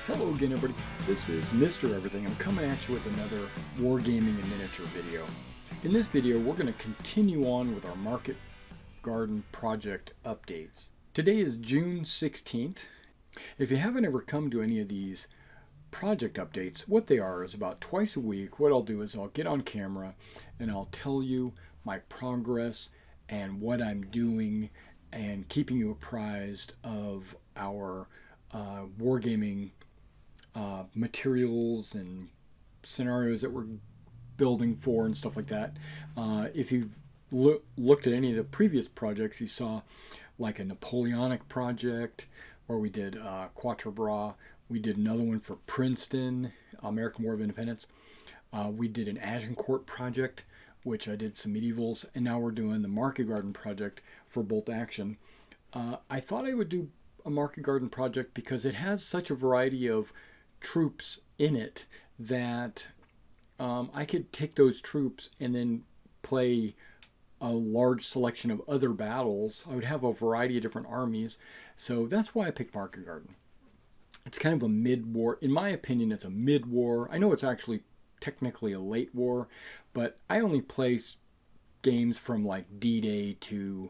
Hello again, everybody. This is Mr. Everything. I'm coming at you with another Wargaming and Miniature video. In this video, we're going to continue on with our Market Garden project updates. Today is June 16th. If you haven't ever come to any of these project updates, what they are is about twice a week. What I'll do is I'll get on camera and I'll tell you my progress and what I'm doing and keeping you apprised of our Wargaming materials and scenarios that we're building for and stuff like that. If you've looked at any of the previous projects, you saw like a Napoleonic project where we did Quatre Bras. We did another one for Princeton, American War of Independence. We did an Agincourt project, which I did some medievals, and now we're doing the Market Garden project for Bolt Action. I thought I would do a Market Garden project because it has such a variety of troops in it that I could take those troops and then play a large selection of other battles. I would have a variety of different armies, so that's why I picked Market Garden. It's kind of a mid-war, in my opinion. It's a mid-war. I know it's actually technically a late war, but I only play games from like D-Day to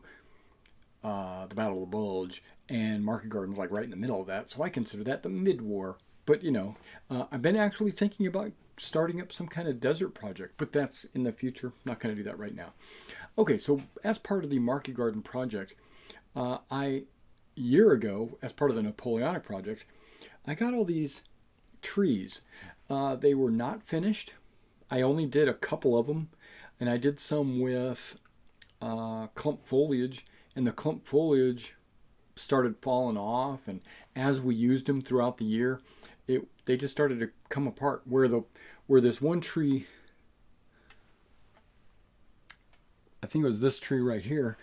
the Battle of the Bulge, and Market Garden's like right in the middle of that, so I consider that the mid-war. But you know, I've been actually thinking about starting up some kind of desert project, but that's in the future. Not going to do that right now. Okay, so as part of the Market Garden project, a year ago, as part of the Napoleonic project, I got all these trees. They were not finished. I only did a couple of them, and I did some with clump foliage, and the clump foliage started falling off, and as we used them throughout the year, they just started to come apart. Where this one tree, I think it was this tree right here,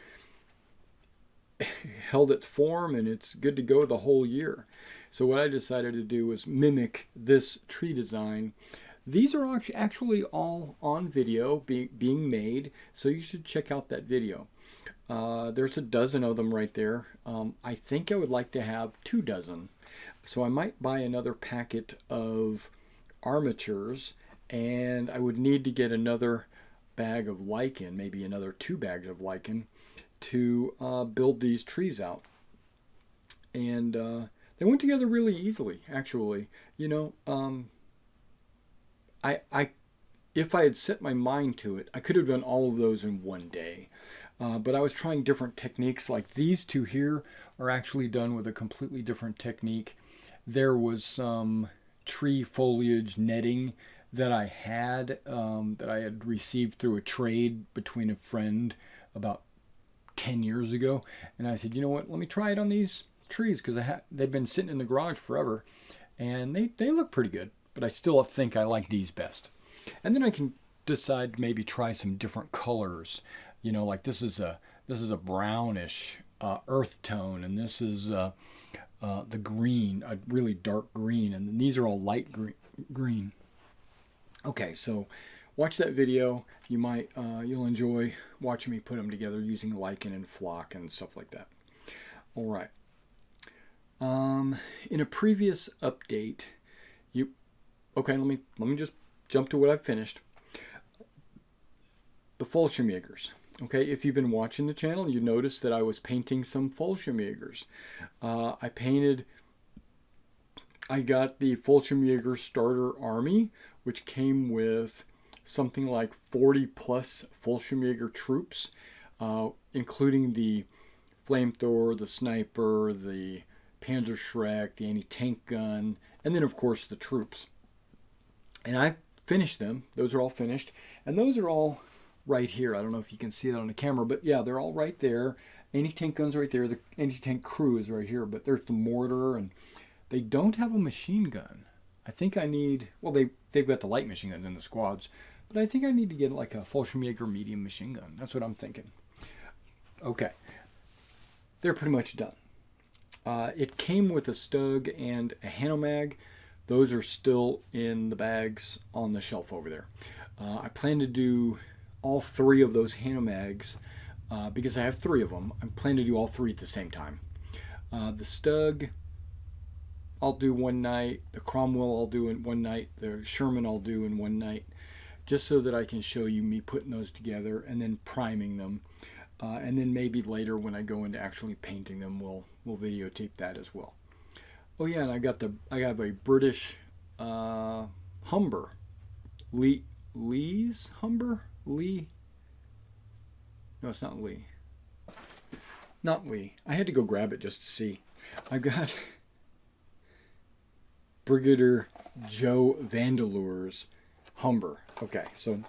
held its form and it's good to go the whole year. So what I decided to do was mimic this tree design. These are actually all on video being made, so you should check out that video. There's a dozen of them right there. I think I would like to have 2 dozen. So I might buy another packet of armatures, and I would need to get another bag of lichen, maybe another 2 bags of lichen, to build these trees out. And they went together really easily, actually. You know, if I had set my mind to it, I could have done all of those in one day. But I was trying different techniques. Like these 2 here are actually done with a completely different technique. There was some tree foliage netting that I had received through a trade between a friend about 10 years ago. And I said, you know what, let me try it on these trees, because they've been sitting in the garage forever. And they look pretty good. But I still think I like these best. And then I can decide to maybe try some different colors. You know, like this is a brownish earth tone, and this is the green, a really dark green, and these are all light green. Okay, so watch that video. You'll enjoy watching me put them together using lichen and flock and stuff like that. All right. In a previous update, okay, let me just jump to what I've finished. The Fallschirmjägers. Okay, if you've been watching the channel, you noticed that I was painting some Fallschirmjägers. I got the Fallschirmjäger starter army, which came with something like 40 plus Fallschirmjäger troops, including the flamethrower, the sniper, the Panzerschreck, the anti-tank gun, and then of course the troops. And I finished them. Those are all finished, and those are all right here. I don't know if you can see that on the camera, but yeah, they're all right there. Anti-tank guns right there. The anti-tank crew is right here, but there's the mortar, and they don't have a machine gun. I think I need, well, they've got the light machine guns in the squads, but I think I need to get like a Fallschirmjäger medium machine gun. That's what I'm thinking. Okay, they're pretty much done. It came with a Stug and a Hanomag. Those are still in the bags on the shelf over there. I plan to do all 3 of those Hanomags because I have 3 of them. I plan to do all 3 at the same time. The Stug I'll do one night, the Cromwell I'll do in one night, the Sherman I'll do in one night, just so that I can show you me putting those together and then priming them. And then maybe later when I go into actually painting them, we'll videotape that as well. Oh yeah, and I have a British Humber, Lee's Humber, Lee. No, it's not Lee. Not Lee. I had to go grab it just to see. I got Brigadier Joe Vandeleur's Humber. Okay, so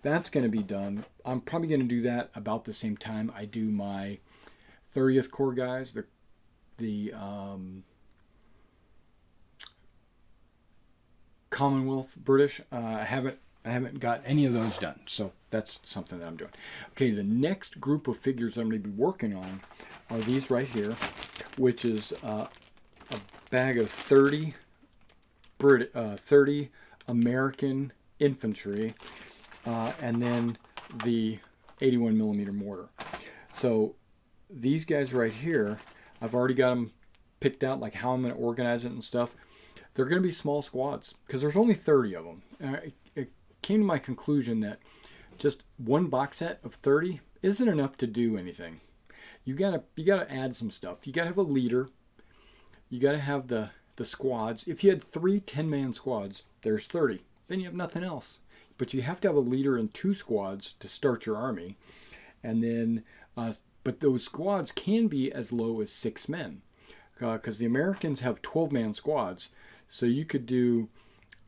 that's going to be done. I'm probably going to do that about the same time I do my 30th Corps guys, the Commonwealth British. I haven't got any of those done, so that's something that I'm doing. Okay, the next group of figures I'm going to be working on are these right here, which is a bag of 30 American infantry, and then the 81 millimeter mortar. So these guys right here, I've already got them picked out, like how I'm going to organize it and stuff. They're going to be small squads because there's only 30 of them. It came to my conclusion that just one box set of 30 isn't enough to do anything. You gotta add some stuff. You gotta have a leader. You gotta have the squads. If you had 3 10-man squads, there's 30. Then you have nothing else. But you have to have a leader and 2 squads to start your army. And then, but those squads can be as low as 6 men, because the Americans have 12-man squads. So you could do,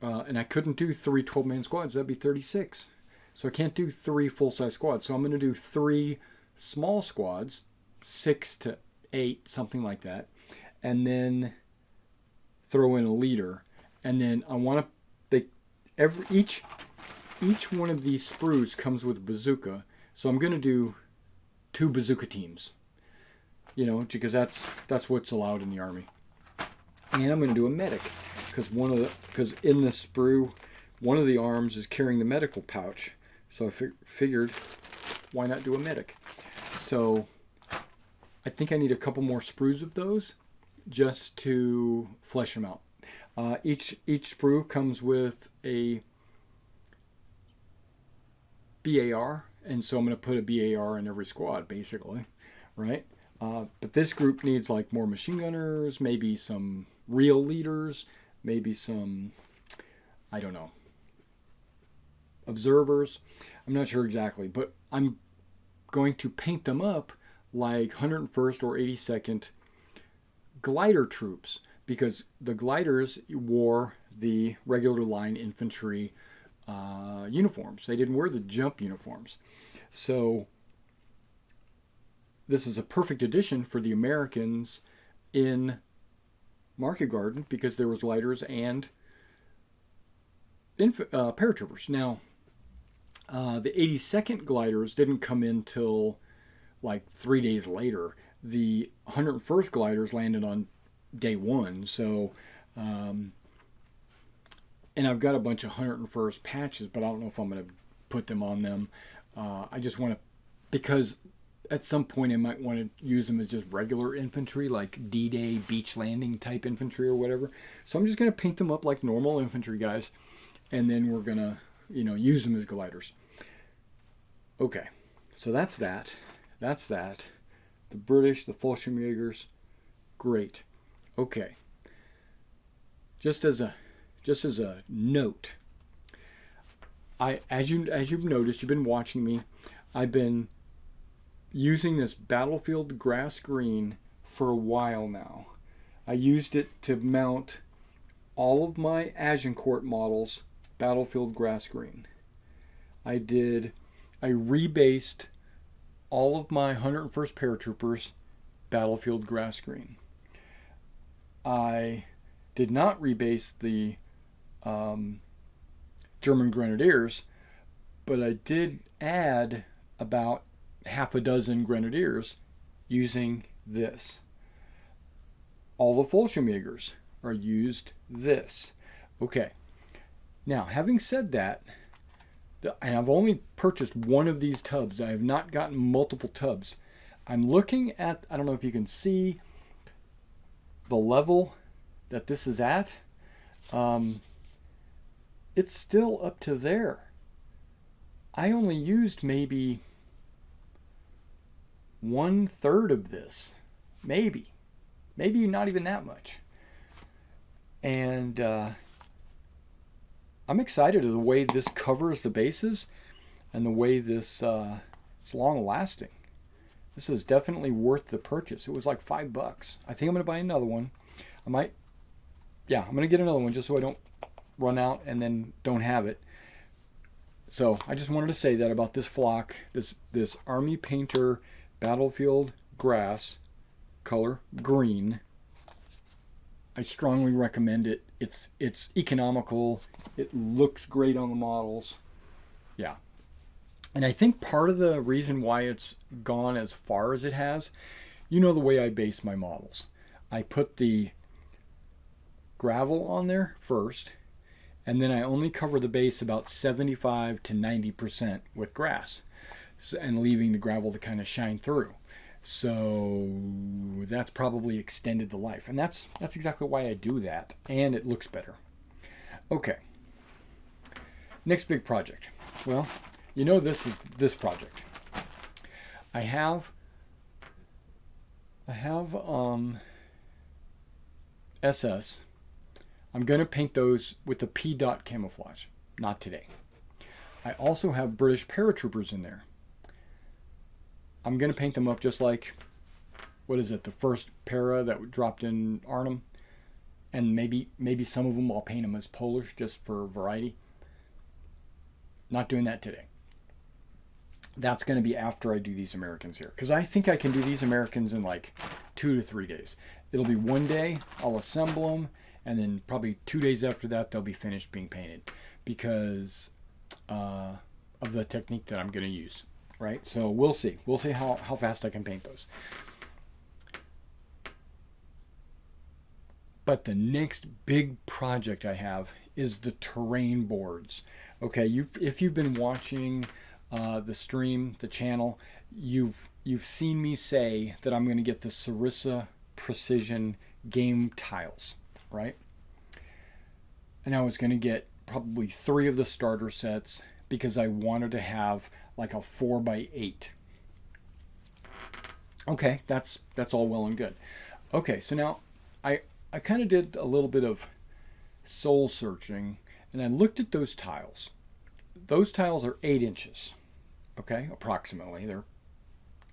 and I couldn't do 3 12-man squads. That'd be 36. So I can't do 3 full-size squads. So I'm going to do 3 small squads, 6 to 8, something like that, and then throw in a leader. And then I want to, each one of these sprues comes with a bazooka. So I'm going to do 2 bazooka teams, because that's what's allowed in the army. And I'm going to do a medic, because in the sprue, one of the arms is carrying the medical pouch. So I figured, why not do a medic? So I think I need a couple more sprues of those just to flesh them out. Each sprue comes with a BAR, and so I'm going to put a BAR in every squad, basically, right? But this group needs like more machine gunners, maybe some real leaders, maybe some, I don't know, observers. I'm not sure exactly, but I'm going to paint them up like 101st or 82nd glider troops, because the gliders wore the regular line infantry uniforms. They didn't wear the jump uniforms. So this is a perfect addition for the Americans in Market Garden, because there was gliders and paratroopers. Now, the 82nd gliders didn't come in till like 3 days later. The 101st gliders landed on day 1. So, and I've got a bunch of 101st patches, but I don't know if I'm going to put them on them. I just want to, because at some point I might want to use them as just regular infantry, like D-Day beach landing type infantry or whatever. So I'm just going to paint them up like normal infantry guys, and then we're going to, use them as gliders. Okay, so that's that. That's that. The British, the Fallschirmjägers, great. Okay. Just as a note, as you've noticed, you've been watching me, I've been using this Battlefield grass green for a while now. I used it to mount all of my Agincourt models Battlefield grass green. I rebased all of my 101st paratroopers Battlefield grass green. I did not rebase the German Grenadiers, but I did add about half a dozen Grenadiers using this. All the Fallschirmjägers are used this. Okay. Now, having said that, and I've only purchased one of these tubs. I have not gotten multiple tubs. I'm looking at, I don't know if you can see the level that this is at, it's still up to there. I only used maybe 1/3 of this, maybe not even that much. And I'm excited of the way this covers the bases and the way this it's long lasting. This is definitely worth the purchase. It was like $5. I think I'm going to buy another one. I'm going to get another one just so I don't run out and then don't have it. So I just wanted to say that about this flock, this Army Painter Battlefield Grass, color green. I strongly recommend it. It's economical. It looks great on the models. Yeah. And I think part of the reason why it's gone as far as it has, you know the way I base my models. I put the gravel on there first, and then I only cover the base about 75 to 90% with grass, and leaving the gravel to kind of shine through. So that's probably extended the life, and that's exactly why I do that, and it looks better. Okay. Next big project. Well, you know this is this project. I have SS. I'm going to paint those with the P dot camouflage. Not today. I also have British paratroopers in there. I'm going to paint them up just like, what is it, the first para that dropped in Arnhem. And maybe some of them I'll paint them as Polish just for variety. Not doing that today. That's going to be after I do these Americans here. Because I think I can do these Americans in like 2 to 3 days. It'll be one day, I'll assemble them, and then probably 2 days after that, they'll be finished being painted. Because of the technique that I'm going to use. Right? So we'll see. We'll see how fast I can paint those. But the next big project I have is the terrain boards. Okay, if you've been watching the stream, the channel, you've seen me say that I'm going to get the Sarissa Precision game tiles, right? And I was going to get probably 3 of the starter sets because I wanted to have like a 4x8. Okay, that's all well and good. Okay, so now I kind of did a little bit of soul searching, and I looked at those tiles. Those tiles are 8 inches, okay, approximately. They're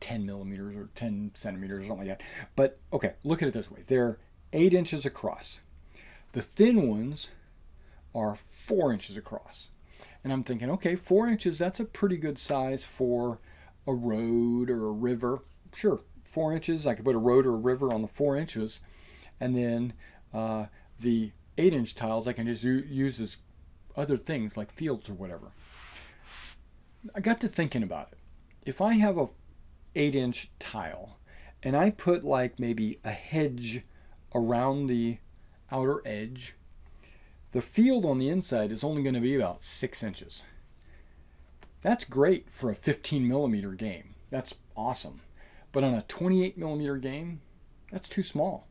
10 millimeters or 10 centimeters or something like that. But, okay, look at it this way. They're 8 inches across. The thin ones are 4 inches across. And I'm thinking, okay, 4 inches, that's a pretty good size for a road or a river. Sure, 4 inches, I could put a road or a river on the 4 inches. And then the 8-inch tiles I can just use as other things like fields or whatever. I got to thinking about it. If I have a 8-inch tile and I put like maybe a hedge around the outer edge, the field on the inside is only going to be about 6 inches. That's great for a 15 millimeter game. That's awesome. But on a 28 millimeter game, that's too small.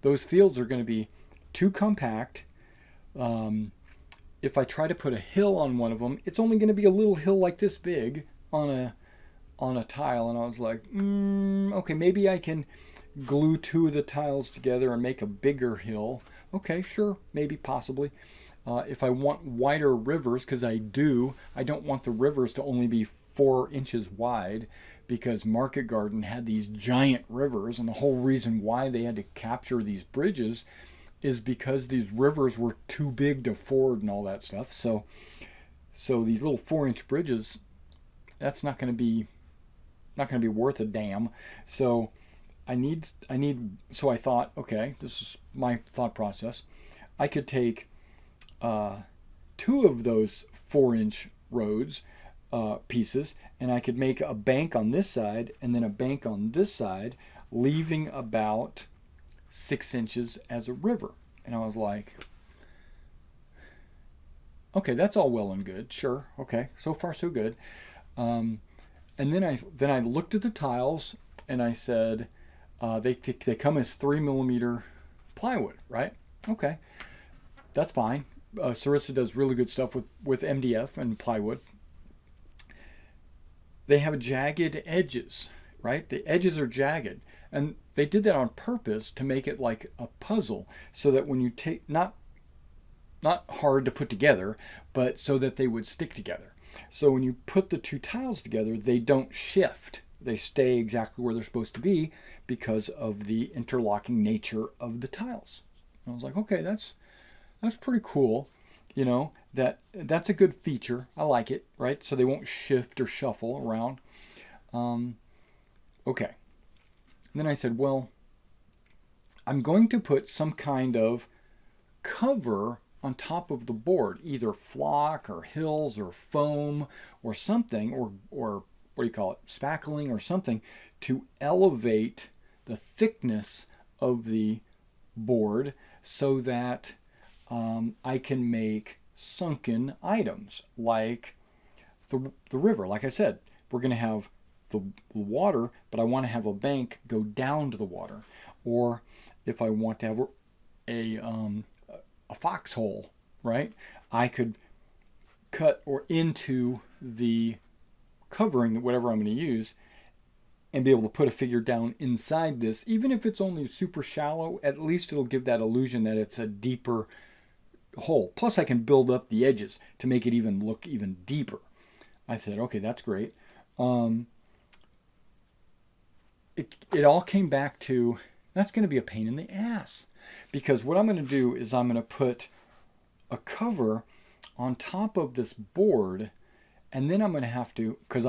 Those fields are going to be too compact. If I try to put a hill on one of them, it's only going to be a little hill like this big on a tile. And I was like, okay, maybe I can glue 2 of the tiles together and make a bigger hill. Okay, sure, maybe, possibly. If I want wider rivers, because I don't want the rivers to only be 4 inches wide, because Market Garden had these giant rivers, and the whole reason why they had to capture these bridges is because these rivers were too big to ford and all that stuff. So these little 4-inch bridges, that's not going to be worth a damn. So so I thought, okay, this is my thought process. I could take 2 of those 4-inch roads, pieces, and I could make a bank on this side and then a bank on this side, leaving about 6 inches as a river. And I was like, okay, that's all well and good. Sure, okay, so far so good. And then I looked at the tiles and I said, they come as 3 millimeter plywood, right? Okay, that's fine. Sarissa does really good stuff with MDF and plywood. They have jagged edges, right? The edges are jagged. And they did that on purpose to make it like a puzzle so that when you take, not hard to put together, but so that they would stick together. So when you put the two tiles together, they don't shift. They stay exactly where they're supposed to be because of the interlocking nature of the tiles. And I was like, okay, that's pretty cool. That's a good feature. I like it, right? So they won't shift or shuffle around. Um, okay. And then I said, well, I'm going to put some kind of cover on top of the board, either flock or hills or foam or something, or what do you call it, spackling or something, to elevate the thickness of the board so that I can make sunken items like the river. Like I said, we're going to have the water, but I want to have a bank go down to the water. Or if I want to have a foxhole, right? I could cut or into the covering, whatever I'm going to use, and be able to put a figure down inside this. Even if it's only super shallow, at least it'll give that illusion that it's a deeper hole. Plus I can build up the edges to make it even look even deeper. I said, okay, that's great. It all came back to, that's going to be a pain in the ass. Because what I'm going to do is I'm going to put a cover on top of this board, and then I'm going to have to, because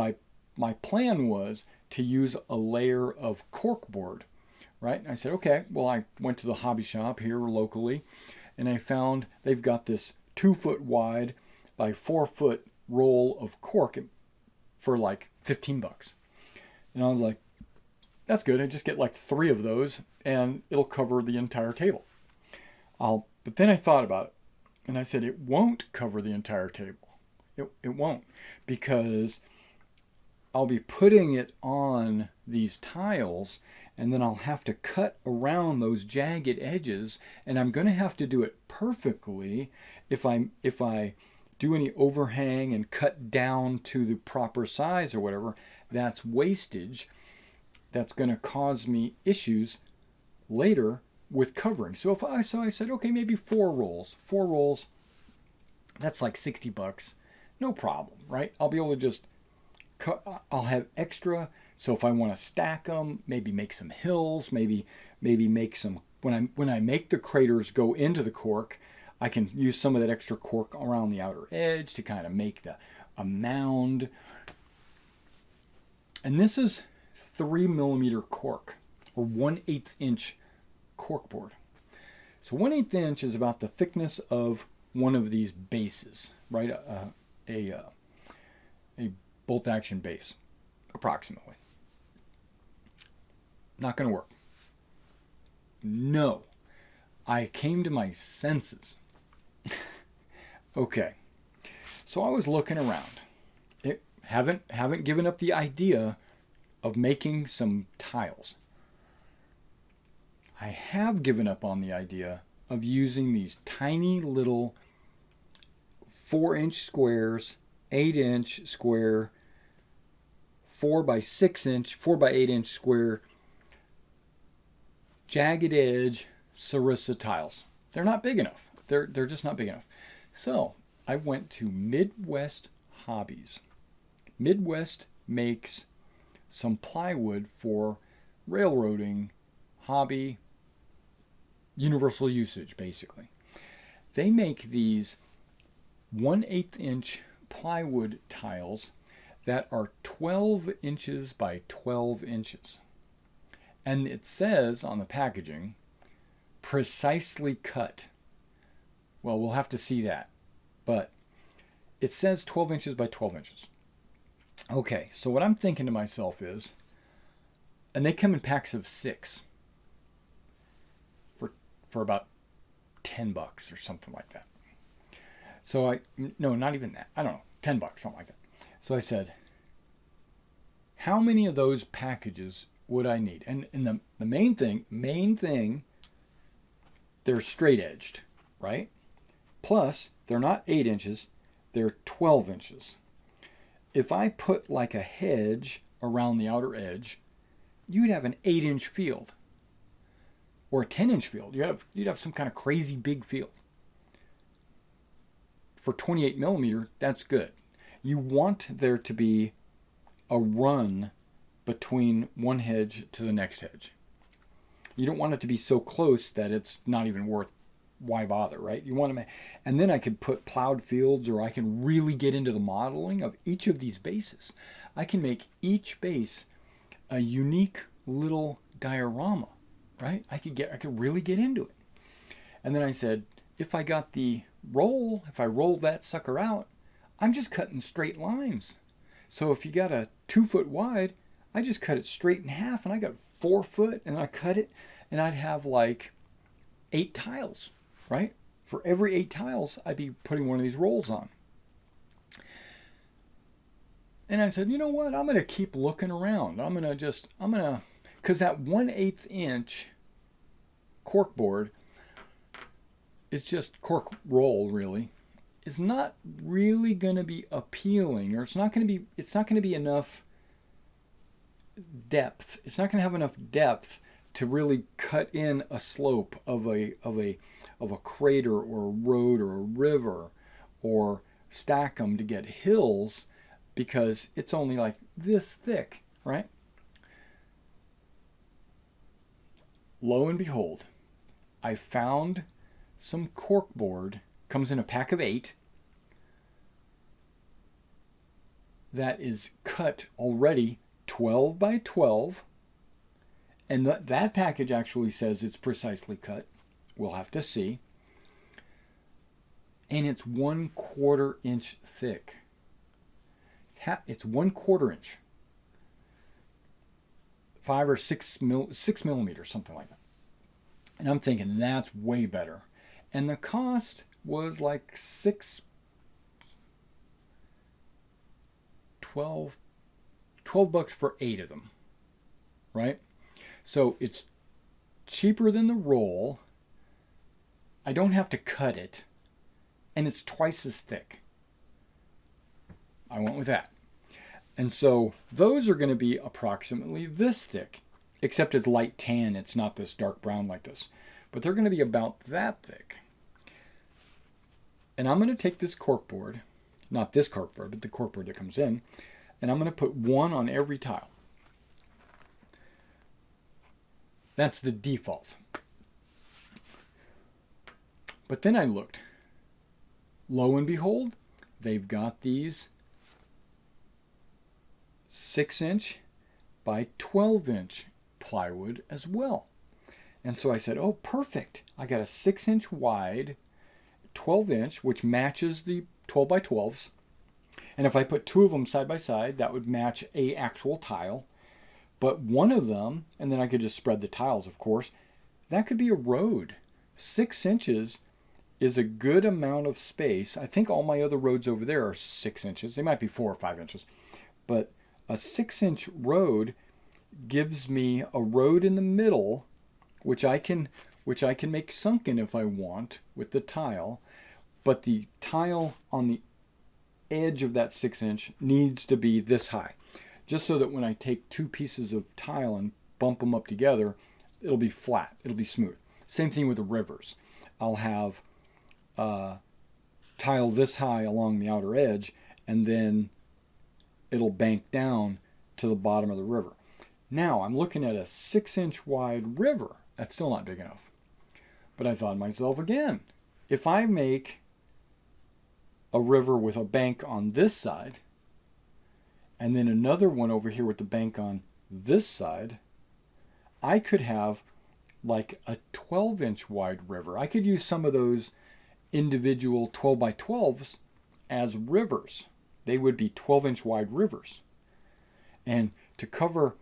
my plan was to use a layer of cork board, right? And I said, okay, well, I went to the hobby shop here locally, and I found they've got this 2-foot wide by 4-foot roll of cork for like $15. And I was like, that's good. I just get like 3 of those and it'll cover the entire table. But then I thought about it and I said, it won't cover the entire table. It won't, because I'll be putting it on these tiles and then I'll have to cut around those jagged edges, and I'm going to have to do it perfectly if I do any overhang and cut down to the proper size or whatever. That's wastage. That's going to cause me issues later with covering. So I said, okay, maybe 4 rolls. 4 rolls, that's like $60. No problem, right? I'll be able to just I'll have extra. So if I want to stack them, maybe make some hills, maybe make some, when I make the craters go into the cork, I can use some of that extra cork around the outer edge to kind of make a mound. And this is 3mm cork, or 1/8 inch cork board. So 1/8 inch is about the thickness of one of these bases, right? A bolt action base, approximately. Not going to work. No. I came to my senses. Okay. So I was looking around. Haven't given up the idea of making some tiles. I have given up on the idea of using these tiny little 4-inch squares, 8-inch square, 4x6 inch, 4x8 inch square, jagged edge Sarissa tiles. They're not big enough. They're just not big enough. So I went to Midwest Hobbies. Midwest makes some plywood for railroading, hobby, universal usage, basically. They make these 1/8 inch plywood tiles that are 12 inches by 12 inches. And it says on the packaging, precisely cut. Well, we'll have to see that. But it says 12 inches by 12 inches. Okay, so what I'm thinking to myself is, and they come in packs of 6 for about $10 or something like that. So no, not even that. I don't know, $10, something like that. So I said, how many of those packages would I need? And the main thing they're straight edged, right? Plus, they're not 8 inches, they're 12 inches. If I put like a hedge around the outer edge, you'd have an 8-inch field or a 10-inch field. You'd have some kind of crazy big field. For 28 millimeter, that's good. You want there to be a run between one hedge to the next hedge. You don't want it to be so close that it's not even worth why bother, right? You want to, and then I could put plowed fields, or I can really get into the modeling of each of these bases. I can make each base a unique little diorama, right? I could really get into it. And then I said, if I got the roll, if I rolled that sucker out, I'm just cutting straight lines. So if you got a 2 foot wide, I just cut it straight in half, and I got 4 foot, and I cut it, and I'd have like 8 tiles, right? For every 8 tiles, I'd be putting one of these rolls on. And I said, you know what? I'm going to keep looking around. Because that 1/8 inch cork board is just cork roll, really, is not really going to be appealing, or it's not going to be enough depth. It's not going to have enough depth to really cut in a slope of a crater or a road or a river, or stack them to get hills, because it's only like this thick, right? Lo and behold, I found some corkboard, comes in a pack of 8, that is cut already 12 by 12, and that package actually says it's precisely cut. We'll have to see. And it's 1/4 inch thick. It's 1/4 inch. 5 or 6 millimeters, something like that. And I'm thinking that's way better. And the cost was like $12 for 8 of them, right? So it's cheaper than the roll. I don't have to cut it, and it's twice as thick. I went with that. And so those are going to be approximately this thick, except it's light tan. It's not this dark brown like this, but they're going to be about that thick. And I'm going to take this corkboard, not this corkboard, but the corkboard that comes in, and I'm going to put one on every tile. That's the default. But then I looked. Lo and behold, they've got these 6-inch by 12-inch plywood as well. And so I said, oh, perfect. I got a 6-inch wide, 12-inch, which matches the 12 by 12s. And if I put 2 of them side by side, that would match a actual tile. But one of them, and then I could just spread the tiles, of course, that could be a road. 6 inches is a good amount of space. I think all my other roads over there are 6 inches. They might be 4 or 5 inches. But a 6-inch road gives me a road in the middle, which I can make sunken if I want with the tile. But the tile on the edge of that 6-inch needs to be this high, just so that when I take 2 pieces of tile and bump them up together, it'll be flat, it'll be smooth. Same thing with the rivers. I'll have tile this high along the outer edge, and then it'll bank down to the bottom of the river. Now I'm looking at a 6-inch wide river. That's still not big enough. But I thought to myself again, if I make a river with a bank on this side, and then another one over here with the bank on this side, I could have like a 12-inch wide river. I could use some of those individual 12 by 12s as rivers. They would be 12-inch wide rivers. And to cover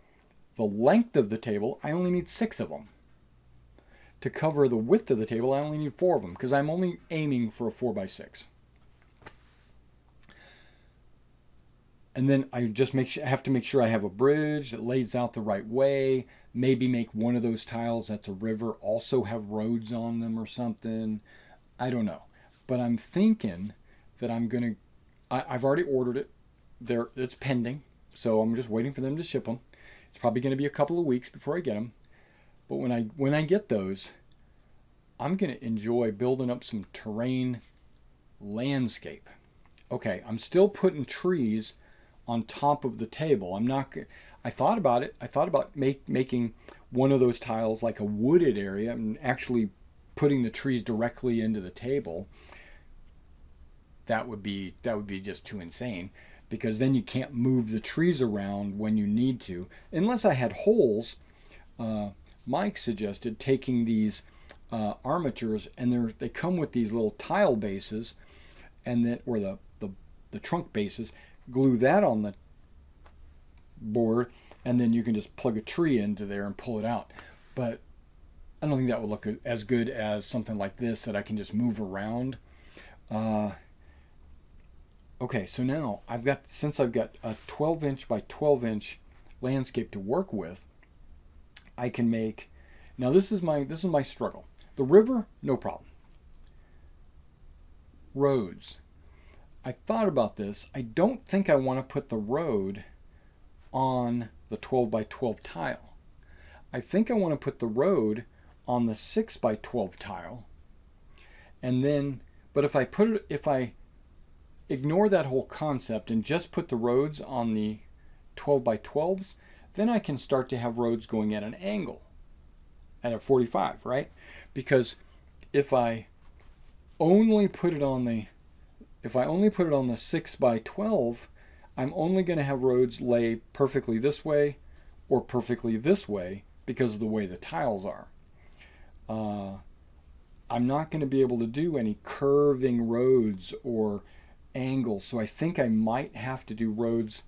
the length of the table, I only need 6 of them. To cover the width of the table, I only need 4 of them, because I'm only aiming for a 4 by 6. And then I just have to make sure I have a bridge that lays out the right way, maybe make one of those tiles that's a river also have roads on them or something. I don't know. But I'm thinking that I've already ordered it. It's pending. So I'm just waiting for them to ship them. It's probably going to be a couple of weeks before I get them. But when I get those, I'm going to enjoy building up some terrain landscape. Okay, I'm still putting trees on top of the table. I thought about it. I thought about making one of those tiles like a wooded area and actually putting the trees directly into the table. That would be just too insane, because then you can't move the trees around when you need to, unless I had holes. Mike suggested taking these armatures, and they come with these little tile bases, and then or the trunk bases. Glue that on the board, and then you can just plug a tree into there and pull it out. But I don't think that would look as good as something like this that I can just move around. Okay, so now since I've got a 12-inch by 12-inch landscape to work with, I can make. Now this is my struggle. The river, no problem. Roads. I thought about this. I don't think I want to put the road on the 12 by 12 tile. I think I want to put the road on the 6 by 12 tile. And then, but if I ignore that whole concept and just put the roads on the 12 by 12s, then I can start to have roads going at an angle, at a 45, right? Because if I only put it on the 6 by 12, I'm only going to have roads lay perfectly this way or perfectly this way because of the way the tiles are. I'm not going to be able to do any curving roads or angles, so I think I might have to do roads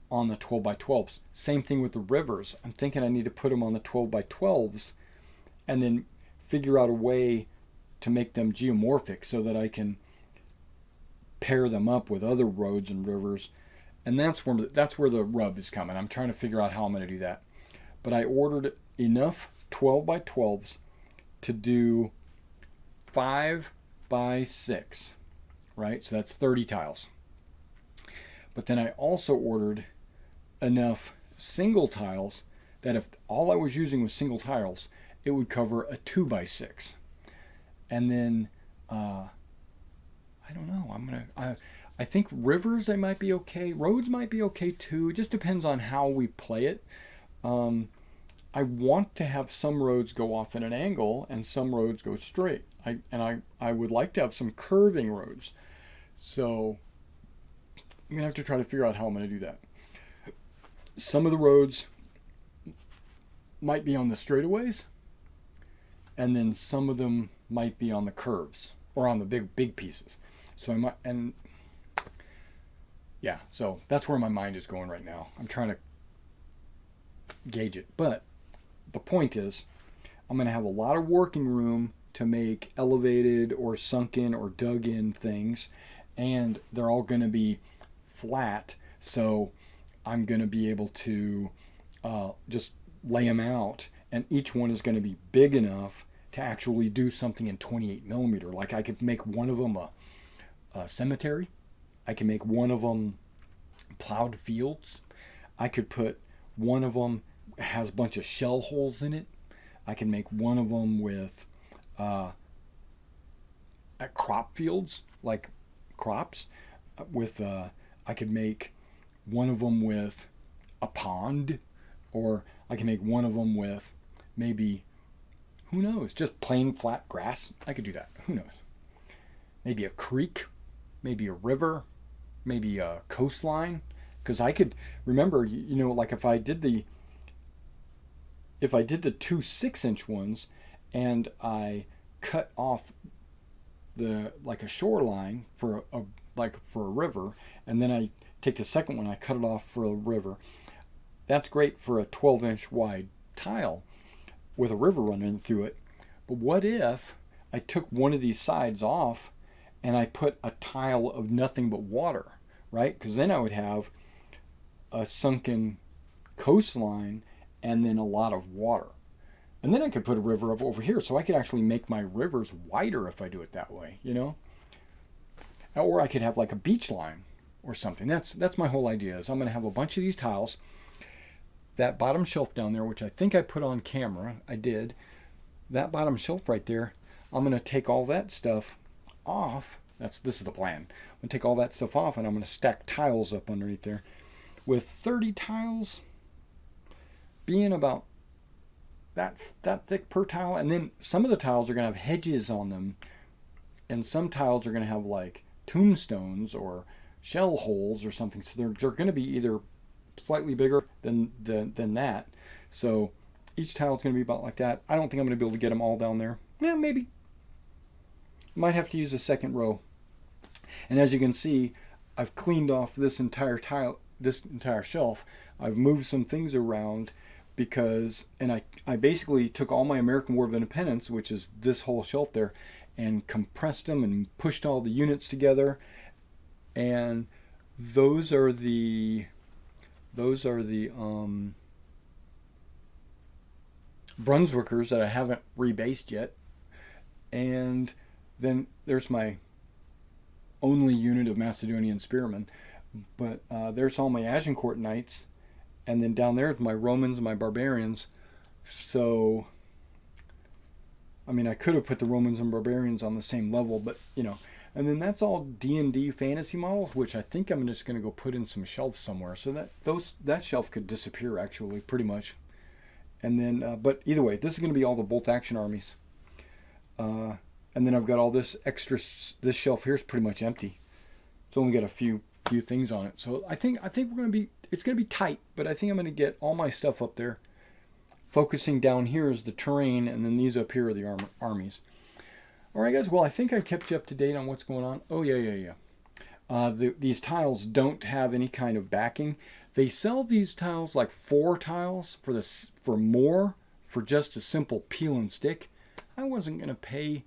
on the 12 by 12s. Same thing with the rivers. I'm thinking I need to put them on the 12 by 12s and then figure out a way to make them geomorphic so that I can pair them up with other roads and rivers. And that's where the rub is coming. I'm trying to figure out how I'm going to do that. But I ordered enough 12 by 12s to do 5 by 6, right? So that's 30 tiles. But then I also ordered enough single tiles that if all I was using was single tiles, it would cover a 2 by 6. And then I don't know. I think rivers, they might be okay. Roads might be okay too. It just depends on how we play it. I want to have some roads go off at an angle and some roads go straight. I would like to have some curving roads. So I'm going to have to try to figure out how I'm going to do that. Some of the roads might be on the straightaways, and then some of them might be on the curves or on the big pieces. So I might, and yeah, so that's where my mind is going right now. I'm trying to gauge it. But the point is, I'm going to have a lot of working room to make elevated or sunken or dug in things, and they're all going to be flat. So I'm going to be able to just lay them out, and each one is going to be big enough to actually do something in 28 millimeter. Like I could make one of them a cemetery. I can make one of them plowed fields. I could put one of them has a bunch of shell holes in it. I can make one of them with crop fields, like crops. I could make one of them with a pond, or I can make one of them with maybe, who knows, just plain flat grass. I could do that. Who knows? Maybe a creek, maybe a river, maybe a coastline. Because I could remember, like if I did the 2 6-inch ones and I cut off like a shoreline for a river, and then I take the second one, I cut it off for a river. That's great for a 12-inch wide tile with a river running through it. But what if I took one of these sides off and I put a tile of nothing but water, right? Because then I would have a sunken coastline and then a lot of water. And then I could put a river up over here, so I could actually make my rivers wider if I do it that way, you know? Or I could have like a beach line or something. That's my whole idea, is I'm going to have a bunch of these tiles. That bottom shelf down there, which I think I put on camera, I did. That bottom shelf right there, I'm going to take all that stuff off. This is the plan. I'm going to take all that stuff off, and I'm going to stack tiles up underneath there. With 30 tiles being about that thick per tile. And then some of the tiles are going to have hedges on them. And some tiles are going to have like tombstones or shell holes or something. So they're going to be either slightly bigger than that. So each tile is going to be about like that. I don't think I'm going to be able to get them all down there. Yeah, maybe. Might have to use a second row. And as you can see, I've cleaned off this entire shelf. I've moved some things around because, and I basically took all my American War of Independence, which is this whole shelf there, and compressed them and pushed all the units together. And those are the Brunswickers that I haven't rebased yet. And then there's my only unit of Macedonian spearmen. But there's all my Agincourt Knights. And then down there is my Romans and my Barbarians. So, I mean, I could have put the Romans and Barbarians on the same level, but, you know. And then that's all D&D fantasy models, which I think I'm just going to go put in some shelves somewhere. So that shelf could disappear, actually, pretty much. And then, but either way, this is going to be all the bolt action armies. And then I've got all this extra. This shelf here is pretty much empty. It's only got a few things on it. So I think we're going to be. It's going to be tight, but I think I'm going to get all my stuff up there. Focusing down here is the terrain, and then these up here are the armies. All right, guys. Well, I think I kept you up to date on what's going on. Oh yeah. These tiles don't have any kind of backing. They sell these tiles like 4 tiles for just a simple peel and stick. I wasn't going to pay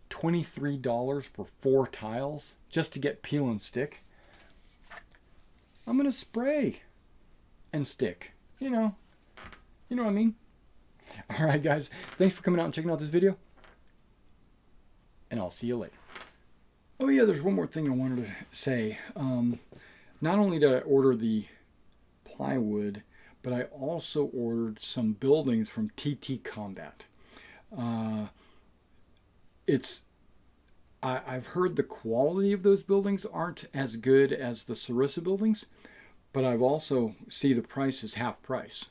$23 for 4 tiles just to get peel and stick. I'm going to spray and stick. You know what I mean? All right, guys. Thanks for coming out and checking out this video. And I'll see you later. Oh, yeah, there's one more thing I wanted to say. Not only did I order the plywood, but I also ordered some buildings from TT Combat. I've heard the quality of those buildings aren't as good as the Sarissa buildings, but I've also see the price is half price.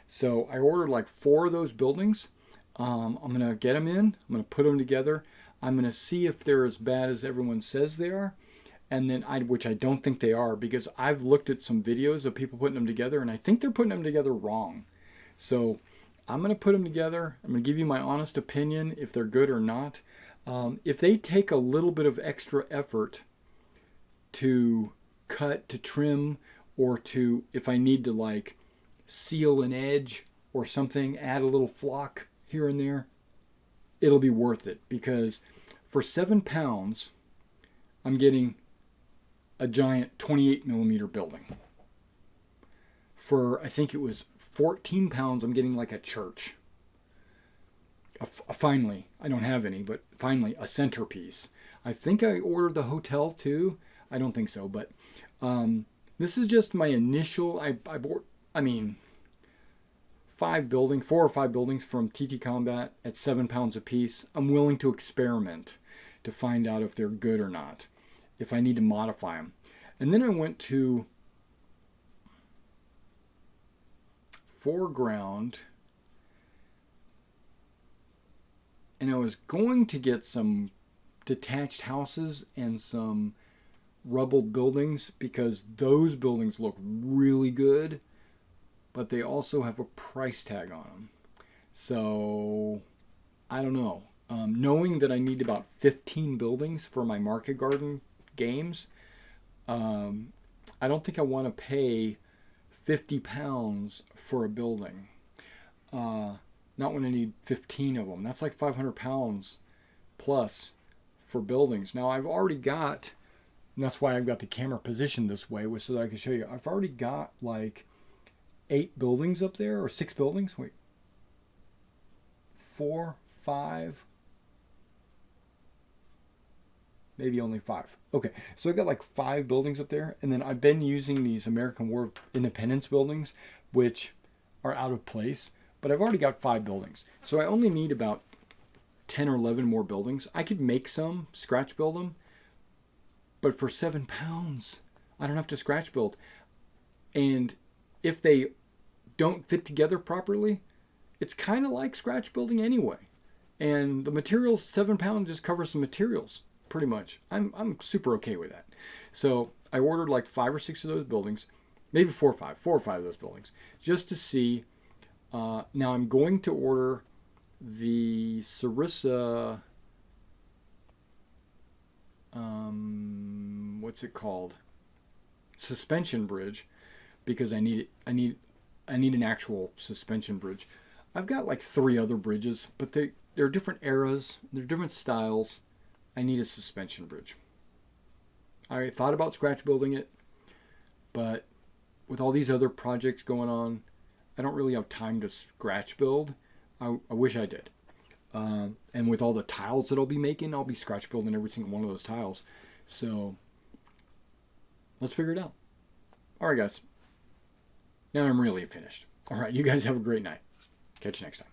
So I ordered like 4 of those buildings. I'm going to get them in. I'm going to put them together. I'm going to see if they're as bad as everyone says they are. And then which I don't think they are, because I've looked at some videos of people putting them together, and I think they're putting them together wrong. So I'm going to put them together. I'm going to give you my honest opinion if they're good or not. If they take a little bit of extra effort to cut, to trim, or if I need to like seal an edge or something, add a little flock here and there, it'll be worth it. Because for £7, I'm getting a giant 28 millimeter building. For, I think it was £14, I'm getting like a church. Finally, I don't have any, but finally a centerpiece. I think I ordered the hotel too. I don't think so, but this is just my initial. I bought, 4 or 5 buildings from TT Combat at £7 a piece. I'm willing to experiment to find out if they're good or not, if I need to modify them. And then I went to Foreground, and I was going to get some detached houses and some rubbled buildings, because those buildings look really good, but they also have a price tag on them. So I don't know. Knowing that I need about 15 buildings for my market garden games, I don't think I want to pay £50 for a building. Not when I need 15 of them. That's like £500 plus for buildings. Now I've already got, and that's why I've got the camera positioned this way, so that I can show you. I've already got like 8 buildings up there, or 6 buildings. Wait, 4, 5, maybe only 5. Okay, so I got like 5 buildings up there, and then I've been using these American War of Independence buildings, which are out of place, but I've already got 5 buildings. So I only need about 10 or 11 more buildings. I could make some, scratch build them, but for £7, I don't have to scratch build. And if they don't fit together properly, it's kind of like scratch building anyway. And the materials, £7 just covers the materials pretty much. I'm super okay with that. So I ordered like 5 or 6 of those buildings, maybe 4 or 5 of those buildings, just to see. Now I'm going to order the Sarissa, what's it called? Suspension bridge, because I need an actual suspension bridge. I've got like 3 other bridges, but they're different eras, they're different styles. I need a suspension bridge. I thought about scratch building it, but with all these other projects going on, I don't really have time to scratch build. I wish I did. And with all the tiles that I'll be making, I'll be scratch building every single one of those tiles. So let's figure it out. All right, guys. Now I'm really finished. All right, you guys have a great night. Catch you next time.